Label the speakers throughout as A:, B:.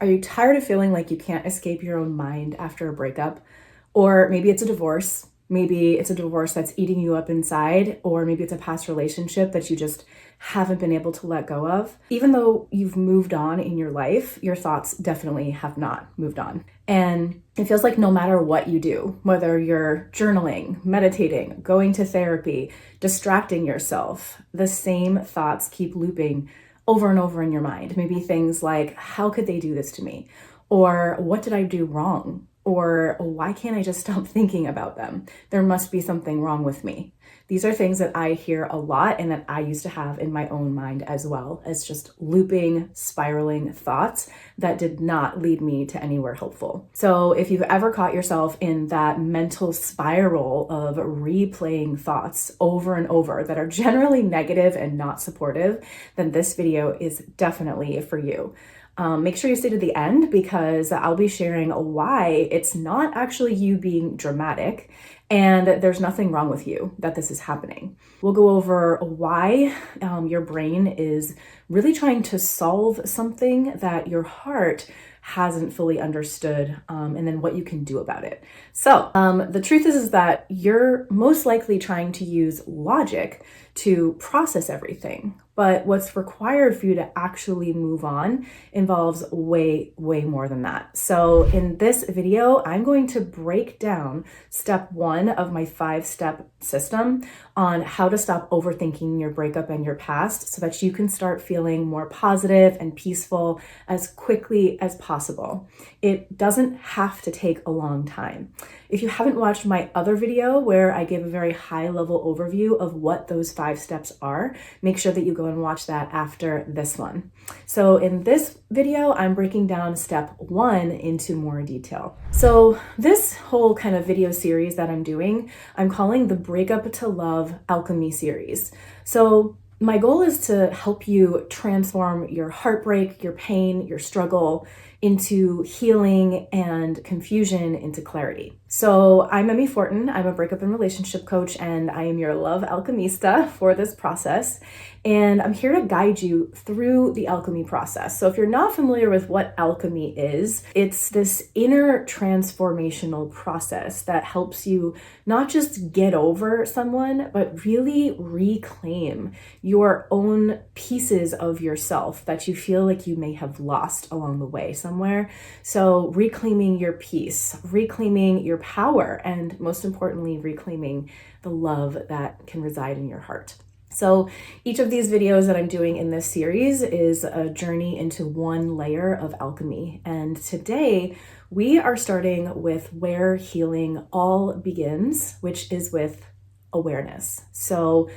A: Are you tired of feeling like you can't escape your own mind after a breakup? Or maybe it's a divorce. Maybe it's a divorce that's eating you up inside, or maybe it's a past relationship that you just haven't been able to let go of. Even though you've moved on in your life, your thoughts definitely have not moved on. And it feels like no matter what you do, whether you're journaling, meditating, going to therapy, distracting yourself, the same thoughts keep looping over and over in your mind. Maybe things like, how could they do this to me? Or what did I do wrong? Or why can't I just stop thinking about them? There must be something wrong with me. These are things that I hear a lot and that I used to have in my own mind as well, as just looping, spiraling thoughts that did not lead me to anywhere helpful. So if you've ever caught yourself in that mental spiral of replaying thoughts over and over that are generally negative and not supportive, then this video is definitely for you. Make sure you stay to the end because I'll be sharing why it's not actually you being dramatic and there's nothing wrong with you that this is happening. We'll go over why your brain is really trying to solve something that your heart hasn't fully understood, and then what you can do about it. So the truth is that you're most likely trying to use logic to process everything. But what's required for you to actually move on involves way, way more than that. So in this video, I'm going to break down step 1 of my 5-step system on how to stop overthinking your breakup and your past so that you can start feeling more positive and peaceful as quickly as possible. It doesn't have to take a long time. If you haven't watched my other video where I give a very high-level overview of what those 5 steps are, make sure that you go and watch that after this one. So in this video, I'm breaking down step 1 into more detail. So this whole kind of video series that I'm doing, I'm calling the Breakup to Love Alchemy series. So my goal is to help you transform your heartbreak, your pain, your struggle into healing and confusion into clarity. So I'm Emmi Fortin. I'm a breakup and relationship coach, and I am your love alchemista for this process. And I'm here to guide you through the alchemy process. So if you're not familiar with what alchemy is, it's this inner transformational process that helps you not just get over someone, but really reclaim your own pieces of yourself that you feel like you may have lost along the way somewhere. So reclaiming your peace, reclaiming your power, and most importantly, reclaiming the love that can reside in your heart. So each of these videos that I'm doing in this series is a journey into one layer of alchemy. And today we are starting with where healing all begins, which is with awareness. So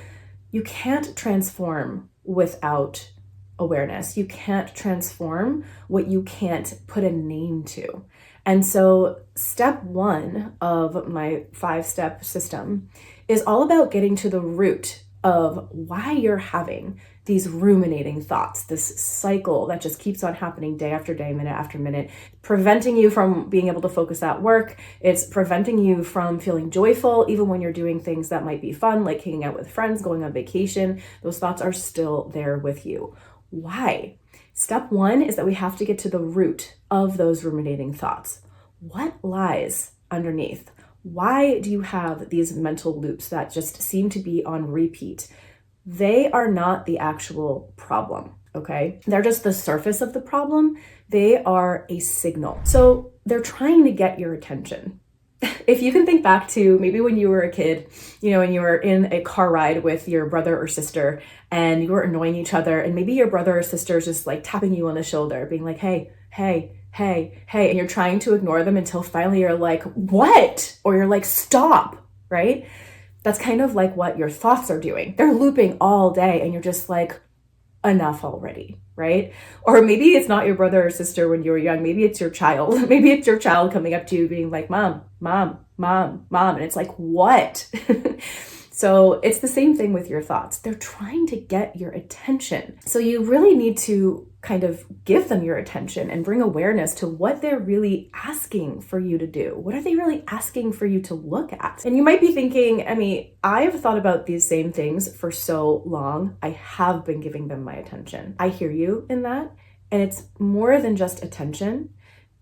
A: you can't transform without awareness. You can't transform what you can't put a name to. And so step 1 of my 5-step system is all about getting to the root of why you're having these ruminating thoughts, this cycle that just keeps on happening day after day, minute after minute, preventing you from being able to focus at work. It's preventing you from feeling joyful, even when you're doing things that might be fun, like hanging out with friends, going on vacation. Those thoughts are still there with you. Why? Step 1 is that we have to get to the root of those ruminating thoughts. What lies underneath? Why do you have these mental loops that just seem to be on repeat? They are not the actual problem, okay? They're just the surface of the problem. They are a signal. So they're trying to get your attention. If you can think back to maybe when you were a kid, and you were in a car ride with your brother or sister and you were annoying each other, and maybe your brother or sister is just like tapping you on the shoulder, being like, hey, and you're trying to ignore them until finally you're like, what? Or you're like, stop, right? That's kind of like what your thoughts are doing. They're looping all day and you're just like, enough already, right? Or maybe it's not your brother or sister when you were young. Maybe it's your child. Maybe it's your child coming up to you being like, mom. And it's like, what? So it's the same thing with your thoughts. They're trying to get your attention. So you really need to kind of give them your attention and bring awareness to what they're really asking for you to do. What are they really asking for you to look at? And you might be thinking, I've thought about these same things for so long. I have been giving them my attention. I hear you in that. And it's more than just attention.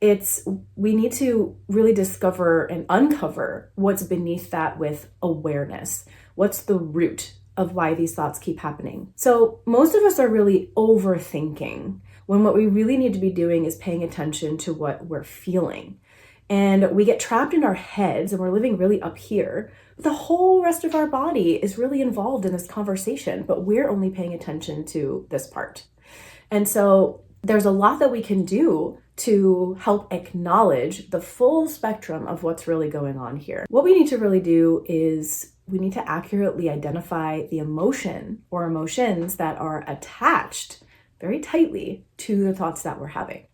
A: We need to really discover and uncover what's beneath that with awareness. What's the root of why these thoughts keep happening? So most of us are really overthinking when what we really need to be doing is paying attention to what we're feeling. And we get trapped in our heads and we're living really up here. The whole rest of our body is really involved in this conversation, but we're only paying attention to this part. And so there's a lot that we can do to help acknowledge the full spectrum of what's really going on here. What we need to really do is we need to accurately identify the emotion or emotions that are attached very tightly to the thoughts that we're having.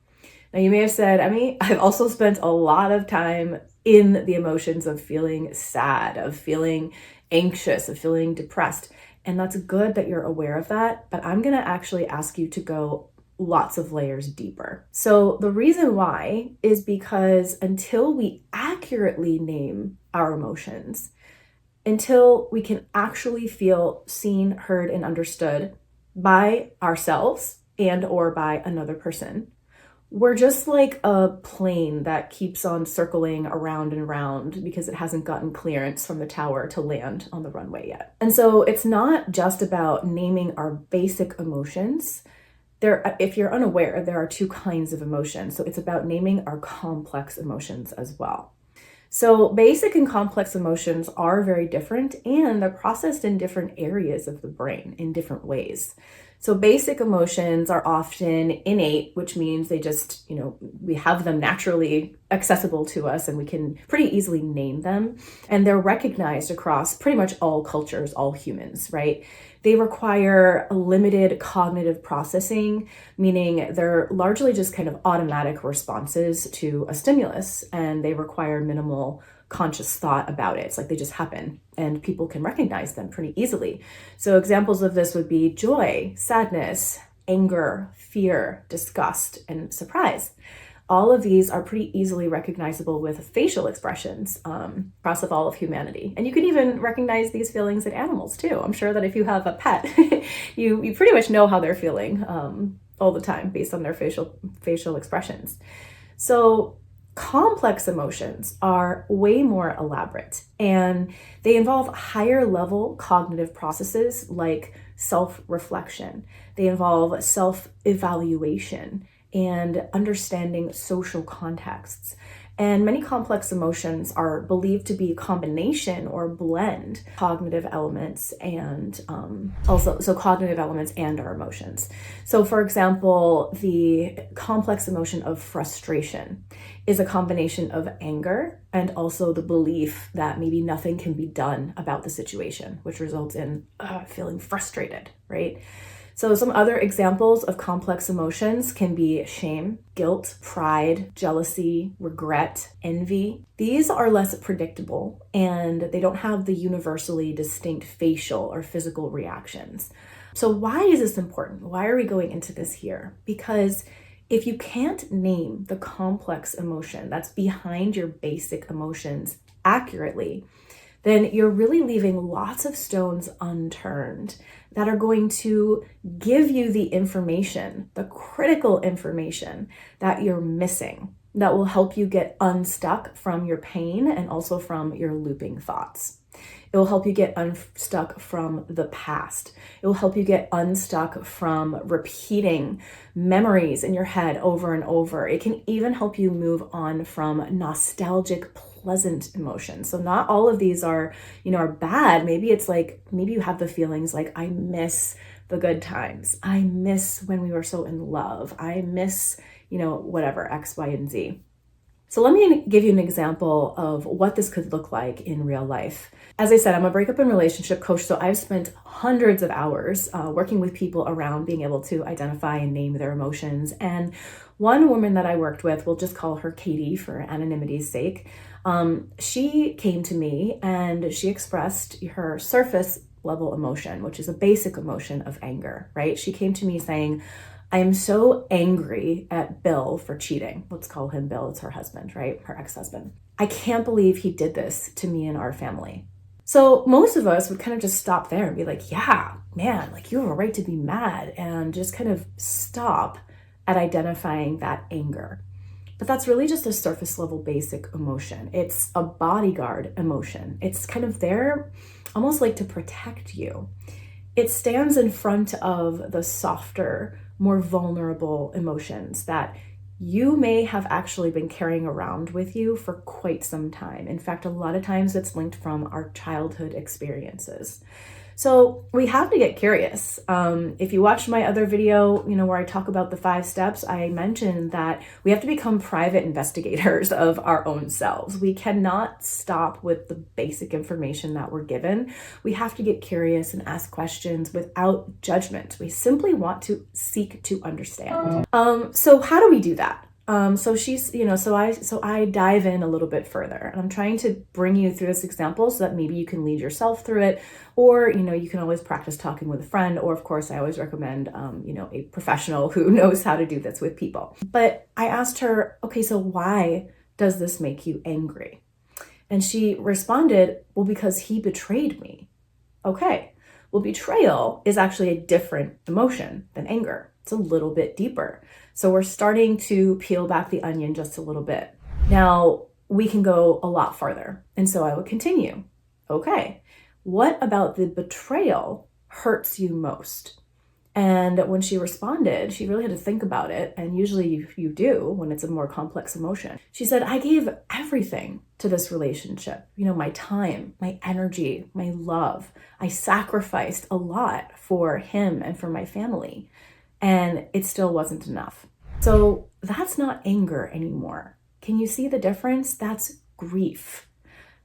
A: Now, you may have said, Emmi, I've also spent a lot of time in the emotions of feeling sad, of feeling anxious, of feeling depressed. And that's good that you're aware of that, but I'm gonna actually ask you to go lots of layers deeper. So the reason why is because until we accurately name our emotions, until we can actually feel seen, heard, and understood by ourselves and or by another person, we're just like a plane that keeps on circling around and around because it hasn't gotten clearance from the tower to land on the runway yet. And so it's not just about naming our basic emotions. If you're unaware, there are two kinds of emotions. So it's about naming our complex emotions as well. So basic and complex emotions are very different and they're processed in different areas of the brain in different ways. So basic emotions are often innate, which means they just, we have them naturally accessible to us and we can pretty easily name them. And they're recognized across pretty much all cultures, all humans, right? They require a limited cognitive processing, meaning they're largely just kind of automatic responses to a stimulus, and they require minimal conscious thought about it. It's like they just happen and people can recognize them pretty easily. So examples of this would be joy, sadness, anger, fear, disgust, and surprise. All of these are pretty easily recognizable with facial expressions across all of humanity. And you can even recognize these feelings in animals too. I'm sure that if you have a pet, you pretty much know how they're feeling all the time based on their facial expressions. So complex emotions are way more elaborate and they involve higher level cognitive processes like self-reflection. They involve self-evaluation and understanding social contexts. And many complex emotions are believed to be a combination or blend cognitive elements and cognitive elements and our emotions. So for example, the complex emotion of frustration is a combination of anger and also the belief that maybe nothing can be done about the situation, which results in feeling frustrated, right? So some other examples of complex emotions can be shame, guilt, pride, jealousy, regret, envy. These are less predictable and they don't have the universally distinct facial or physical reactions. So why is this important? Why are we going into this here? Because if you can't name the complex emotion that's behind your basic emotions accurately, then you're really leaving lots of stones unturned that are going to give you the information, the critical information that you're missing, that will help you get unstuck from your pain and also from your looping thoughts. It will help you get unstuck from the past. It will help you get unstuck from repeating memories in your head over and over. It can even help you move on from nostalgic, pleasant emotions. So not all of these are bad. Maybe it's like, maybe you have the feelings like, I miss the good times. I miss when we were so in love. I miss, whatever, X, Y, and Z. So let me give you an example of what this could look like in real life. As I said, I'm a breakup and relationship coach, so I've spent hundreds of hours working with people around being able to identify and name their emotions. And one woman that I worked with, we'll just call her Katie for anonymity's sake, she came to me and she expressed her surface level emotion, which is a basic emotion of anger, right? She came to me saying, I am so angry at Bill for cheating. Let's call him Bill. It's her husband, right? Her ex-husband. I can't believe he did this to me and our family. So most of us would kind of just stop there and be like, yeah, man, like you have a right to be mad, and just kind of stop at identifying that anger. But that's really just a surface level basic emotion. It's a bodyguard emotion. It's kind of there almost like to protect you. It stands in front of the softer, more vulnerable emotions that you may have actually been carrying around with you for quite some time. In fact, a lot of times it's linked from our childhood experiences. So we have to get curious. If you watched my other video, where I talk about the 5 steps, I mentioned that we have to become private investigators of our own selves. We cannot stop with the basic information that we're given. We have to get curious and ask questions without judgment. We simply want to seek to understand. So how do we do that? So I dive in a little bit further, and I'm trying to bring you through this example so that maybe you can lead yourself through it, or, you can always practice talking with a friend, or of course, I always recommend, a professional who knows how to do this with people. But I asked her, okay, so why does this make you angry? And she responded, well, because he betrayed me. Okay, well, betrayal is actually a different emotion than anger. It's a little bit deeper. So we're starting to peel back the onion just a little bit. Now, we can go a lot farther. And so I would continue. Okay, what about the betrayal hurts you most? And when she responded, she really had to think about it. And usually you do when it's a more complex emotion. She said, I gave everything to this relationship. My time, my energy, my love. I sacrificed a lot for him and for my family. And it still wasn't enough. So that's not anger anymore. Can you see the difference? That's grief.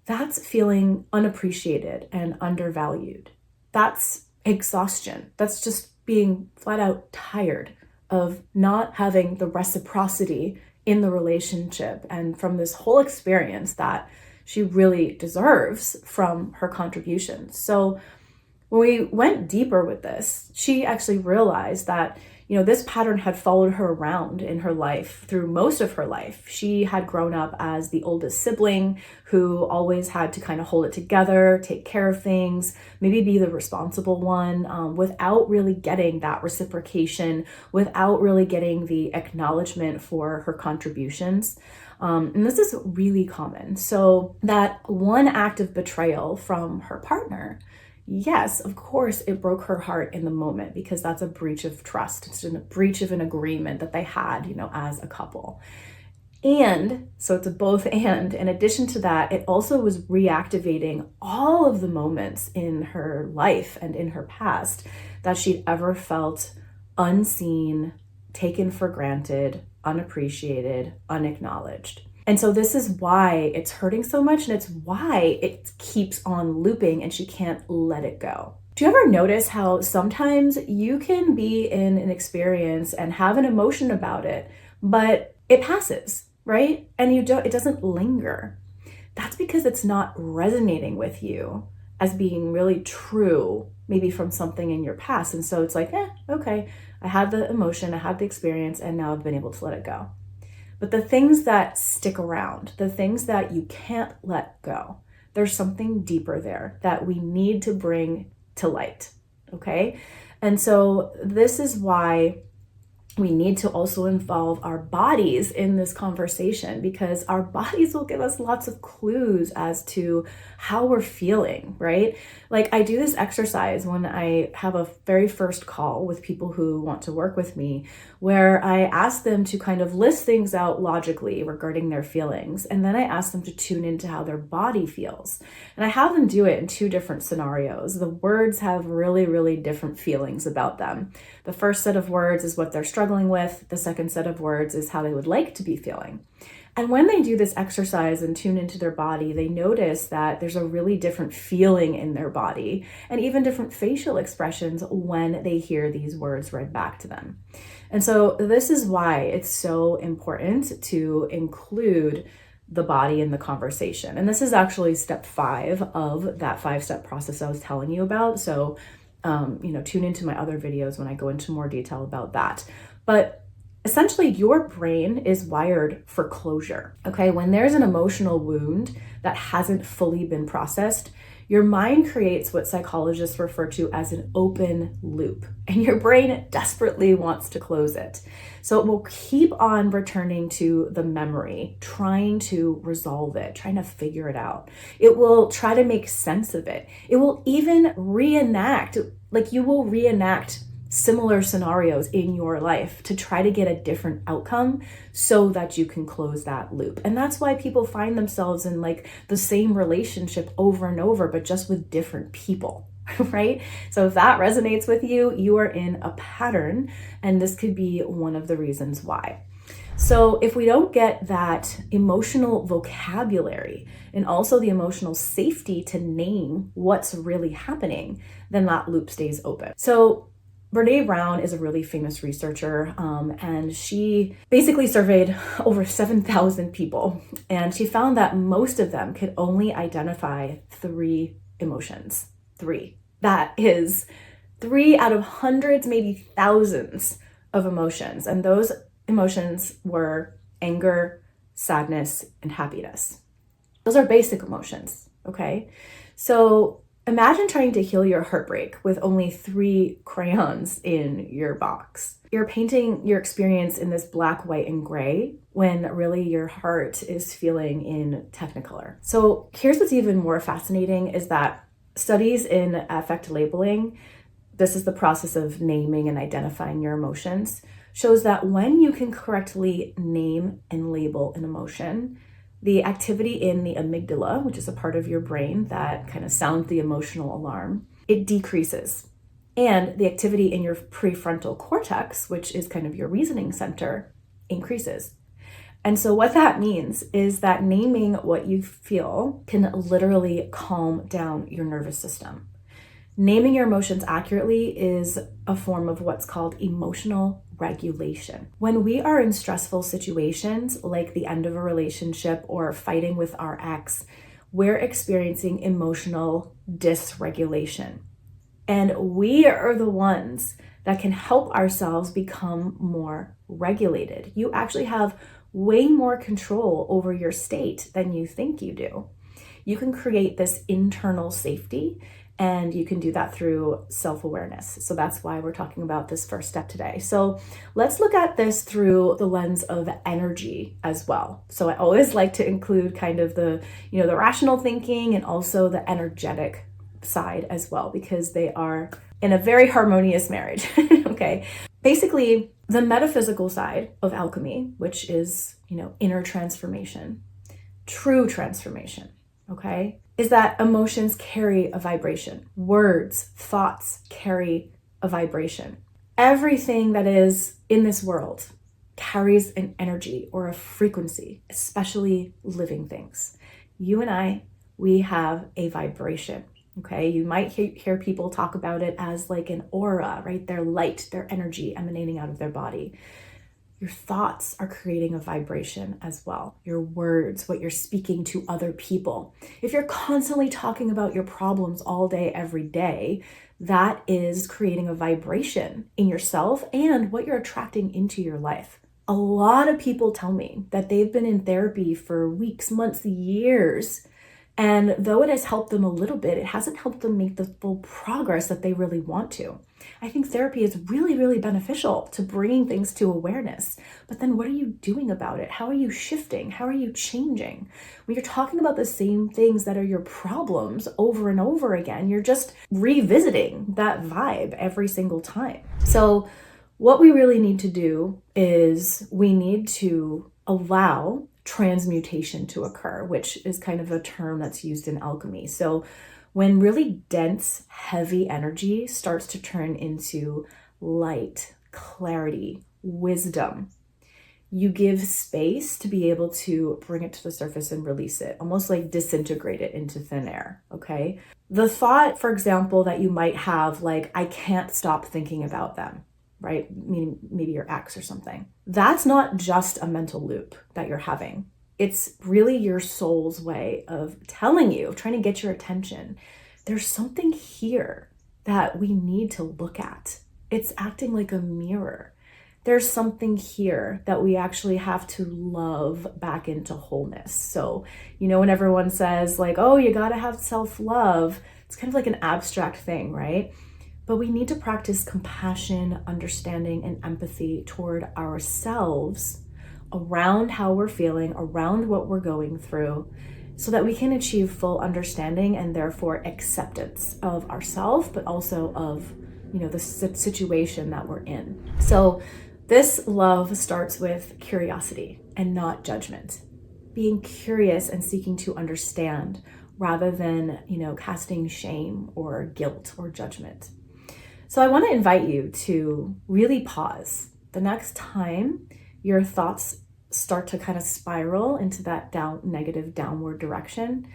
A: That's feeling unappreciated and undervalued. That's exhaustion. That's just being flat out tired of not having the reciprocity in the relationship and from this whole experience that she really deserves from her contributions. So when we went deeper with this, she actually realized that, this pattern had followed her around in her life through most of her life. She had grown up as the oldest sibling who always had to kind of hold it together, take care of things, maybe be the responsible one, without really getting that reciprocation, without really getting the acknowledgement for her contributions. And this is really common. So that one act of betrayal from her partner, yes, of course, it broke her heart in the moment because that's a breach of trust. It's a breach of an agreement that they had, as a couple. And so it's a both and. In addition to that, it also was reactivating all of the moments in her life and in her past that she'd ever felt unseen, taken for granted, unappreciated, unacknowledged. And so this is why it's hurting so much, and it's why it keeps on looping and she can't let it go. Do you ever notice how sometimes you can be in an experience and have an emotion about it, but it passes, right? And it doesn't linger. That's because it's not resonating with you as being really true, maybe from something in your past. And so it's like, okay, I had the emotion, I had the experience, and now I've been able to let it go. But the things that stick around, the things that you can't let go, there's something deeper there that we need to bring to light, okay? And so this is why we need to also involve our bodies in this conversation, because our bodies will give us lots of clues as to how we're feeling, right? Like I do this exercise when I have a very first call with people who want to work with me, where I ask them to kind of list things out logically regarding their feelings. And then I ask them to tune into how their body feels. And I have them do it in 2 different scenarios. The words have really, really different feelings about them. The first set of words is what they're struggling with. The second set of words is how they would like to be feeling. And when they do this exercise and tune into their body, they notice that there's a really different feeling in their body and even different facial expressions when they hear these words read back to them. And so this is why it's so important to include the body in the conversation. And this is actually step 5 of that 5-step process I was telling you about. So, tune into my other videos when I go into more detail about that. But essentially, your brain is wired for closure, okay? When there's an emotional wound that hasn't fully been processed, Your mind creates what psychologists refer to as an open loop, and your brain desperately wants to close it. So it will keep on returning to the memory, trying to resolve it, trying to figure it out. It will try to make sense of it. It will even reenact, like you will reenact similar scenarios in your life to try to get a different outcome so that you can close that loop. And that's why people find themselves in like the same relationship over and over, but just with different people, right? So if that resonates with you, you are in a pattern, and this could be one of the reasons why. So if we don't get that emotional vocabulary and also the emotional safety to name what's really happening, then that loop stays open. So Brené Brown is a really famous researcher, and she basically surveyed over 7,000 people, and she found that most of them could only identify 3 emotions. 3. That is 3 out of hundreds, maybe thousands of emotions, and those emotions were anger, sadness, and happiness. Those are basic emotions, okay? So imagine trying to heal your heartbreak with only 3 crayons in your box. You're painting your experience in this black, white, and gray when really your heart is feeling in Technicolor. So here's what's even more fascinating is that studies in affect labeling, this is the process of naming and identifying your emotions, shows that when you can correctly name and label an emotion, the activity in the amygdala, which is a part of your brain that kind of sounds the emotional alarm, it decreases. And the activity in your prefrontal cortex, which is kind of your reasoning center, increases. And so what that means is that naming what you feel can literally calm down your nervous system. Naming your emotions accurately is a form of what's called emotional regulation. When we are in stressful situations, like the end of a relationship or fighting with our ex, we're experiencing emotional dysregulation. And we are the ones that can help ourselves become more regulated. You actually have way more control over your state than you think you do. You can create this internal safety, and you can do that through self-awareness. So that's why we're talking about this first step today. So let's look at this through the lens of energy as well. So I always like to include kind of the rational thinking and also the energetic side as well, because they are in a very harmonious marriage. Okay. Basically, the metaphysical side of alchemy, which is, inner transformation, true transformation, okay, is that emotions carry a vibration. Words, thoughts carry a vibration. Everything that is in this world carries an energy or a frequency, especially living things. You and I, we have a vibration. Okay, you might hear people talk about it as like an aura, right? Their light, their energy emanating out of their body. Your thoughts are creating a vibration as well. Your words, what you're speaking to other people. If you're constantly talking about your problems all day, every day, that is creating a vibration in yourself and what you're attracting into your life. A lot of people tell me that they've been in therapy for weeks, months, years, and though it has helped them a little bit, it hasn't helped them make the full progress that they really want to. I think therapy is really, really beneficial to bringing things to awareness. But then what are you doing about it? How are you shifting? How are you changing? When you're talking about the same things that are your problems over and over again, you're just revisiting that vibe every single time. So what we really need to do is we need to allow transmutation to occur, which is kind of a term that's used in alchemy. So when really dense, heavy energy starts to turn into light, clarity, wisdom, you give space to be able to bring it to the surface and release it, almost like disintegrate it into thin air, okay? The thought, for example, that you might have, like, I can't stop thinking about them, right? Meaning maybe your ex or something. That's not just a mental loop that you're having. It's really your soul's way of telling you, trying to get your attention. There's something here that we need to look at. It's acting like a mirror. there's something here that we actually have to love back into wholeness. So, when everyone says like, oh, you got to have self-love, it's kind of like an abstract thing, right? But we need to practice compassion, understanding, and empathy toward ourselves around how we're feeling, around what we're going through, so that we can achieve full understanding and therefore acceptance of ourselves, but also of, the situation that we're in. So this love starts with curiosity and not judgment. Being curious and seeking to understand rather than, casting shame or guilt or judgment. So I want to invite you to really pause the next time your thoughts start to kind of spiral into that negative downward direction.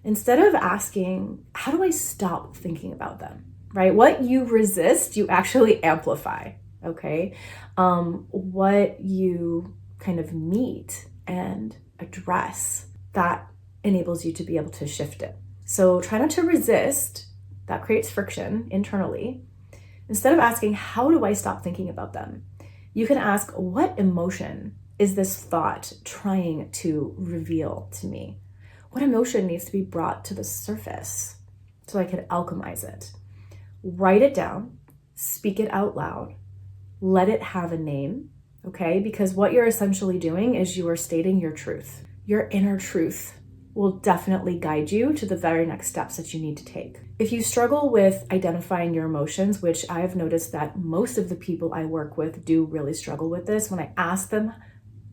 A: Instead of asking, how do I stop thinking about them, right? What you resist, you actually amplify, okay? What you kind of meet and address, that enables you to be able to shift it. So try not to resist. That creates friction internally. Instead of asking, how do I stop thinking about them? You can ask, what emotion is this thought trying to reveal to me? What emotion needs to be brought to the surface so I can alchemize it? Write it down, speak it out loud, let it have a name, okay? Because what you're essentially doing is you are stating your truth. Your inner truth will definitely guide you to the very next steps that you need to take. If you struggle with identifying your emotions, which I've noticed that most of the people I work with do really struggle with this, when I ask them,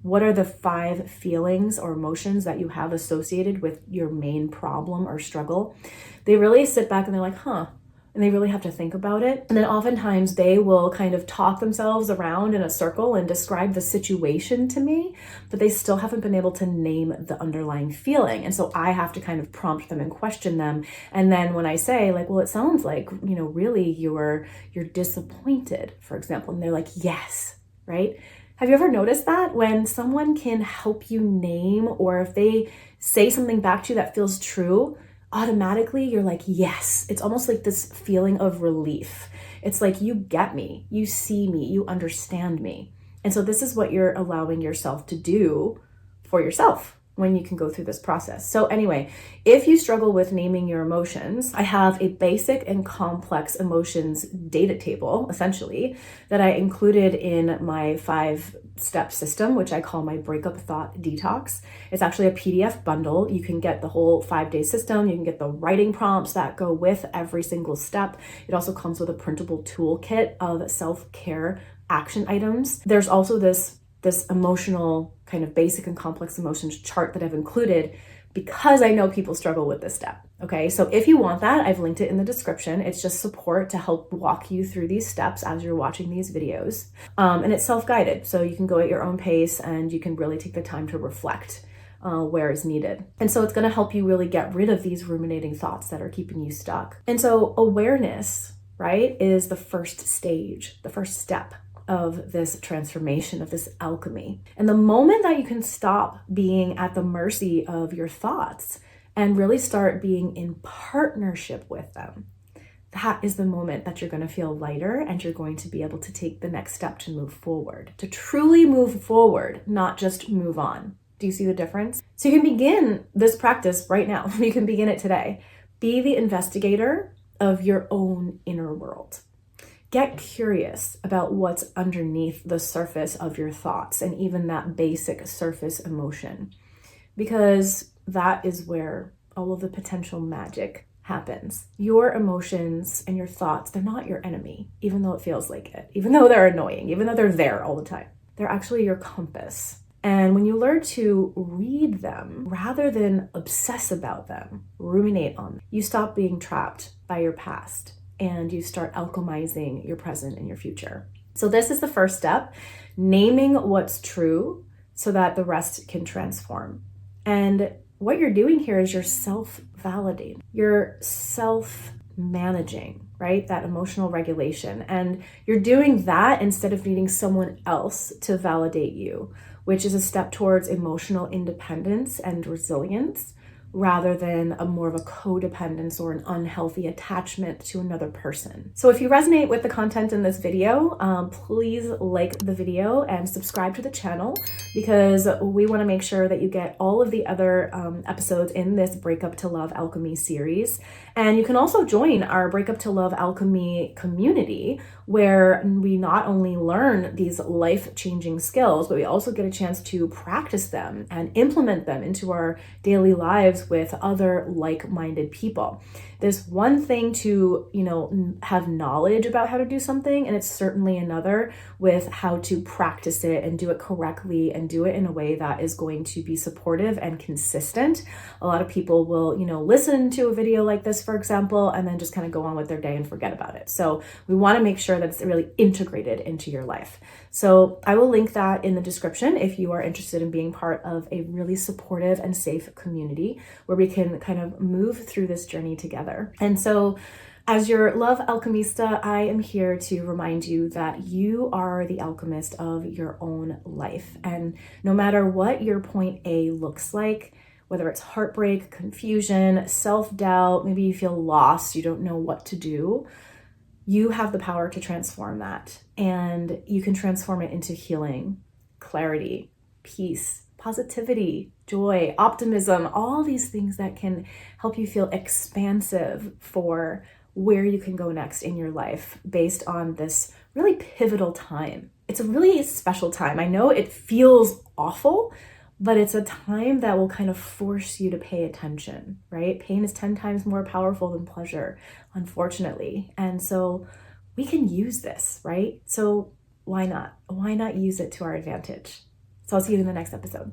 A: what are the 5 feelings or emotions that you have associated with your main problem or struggle? They really sit back and they're like, and they really have to think about it. And then oftentimes they will kind of talk themselves around in a circle and describe the situation to me, but they still haven't been able to name the underlying feeling. And so I have to kind of prompt them and question them. And then when I say like, well, it sounds like, really you're disappointed, for example, and they're like, yes, right? Have you ever noticed that when someone can help you name, or if they say something back to you that feels true, automatically you're like, yes. It's almost like this feeling of relief. It's like, you get me, you see me, you understand me. And so this is what you're allowing yourself to do for yourself when you can go through this process. So anyway, if you struggle with naming your emotions, I have a basic and complex emotions data table, essentially, that I included in my 5-step system, which I call my Breakup Thought Detox. It's actually a PDF bundle. You can get the whole 5-day system. You can get the writing prompts that go with every single step. It also comes with a printable toolkit of self-care action items. There's also this emotional kind of basic and complex emotions chart that I've included because I know people struggle with this step. Okay, so if you want that, I've linked it in the description. It's just support to help walk you through these steps as you're watching these videos. And it's self-guided, so you can go at your own pace and you can really take the time to reflect where is needed. And so it's going to help you really get rid of these ruminating thoughts that are keeping you stuck. And so awareness, right, is the first stage, the first step of this transformation, of this alchemy. And the moment that you can stop being at the mercy of your thoughts and really start being in partnership with them, that is the moment that you're going to feel lighter and you're going to be able to take the next step to move forward, to truly move forward, not just move on. Do you see the difference? So you can begin this practice right now. You can begin it today. Be the investigator of your own inner world. Get curious about what's underneath the surface of your thoughts and even that basic surface emotion, because that is where all of the potential magic happens. Your emotions and your thoughts, they're not your enemy, even though it feels like it, even though they're annoying, even though they're there all the time. They're actually your compass. And when you learn to read them rather than obsess about them, ruminate on them, you stop being trapped by your past and you start alchemizing your present and your future. So this is the first step, naming what's true so that the rest can transform. And what you're doing here is you're self-validating, you're self-managing, right? That emotional regulation. And you're doing that instead of needing someone else to validate you, which is a step towards emotional independence and resilience, rather than a more of a codependence or an unhealthy attachment to another person. So if you resonate with the content in this video, please like the video and subscribe to the channel, because we want to make sure that you get all of the other episodes in this Breakup to Love Alchemy series. And you can also join our Breakup to Love Alchemy community, where we not only learn these life-changing skills, but we also get a chance to practice them and implement them into our daily lives with other like-minded people. There's one thing to, have knowledge about how to do something, and it's certainly another with how to practice it and do it correctly and do it in a way that is going to be supportive and consistent. A lot of people will, listen to a video like this, for example, and then just kind of go on with their day and forget about it. So we want to make sure that it's really integrated into your life. So I will link that in the description if you are interested in being part of a really supportive and safe community where we can kind of move through this journey together. And so as your love alchemista, I am here to remind you that you are the alchemist of your own life. And no matter what your point A looks like, whether it's heartbreak, confusion, self-doubt, maybe you feel lost, you don't know what to do, you have the power to transform that. And you can transform it into healing, clarity, peace, positivity, joy, optimism, all these things that can help you feel expansive for where you can go next in your life based on this really pivotal time. It's a really special time. I know it feels awful, but it's a time that will kind of force you to pay attention, right? Pain is 10 times more powerful than pleasure, unfortunately. And so we can use this, right? So why not? Why not use it to our advantage? So I'll see you in the next episode.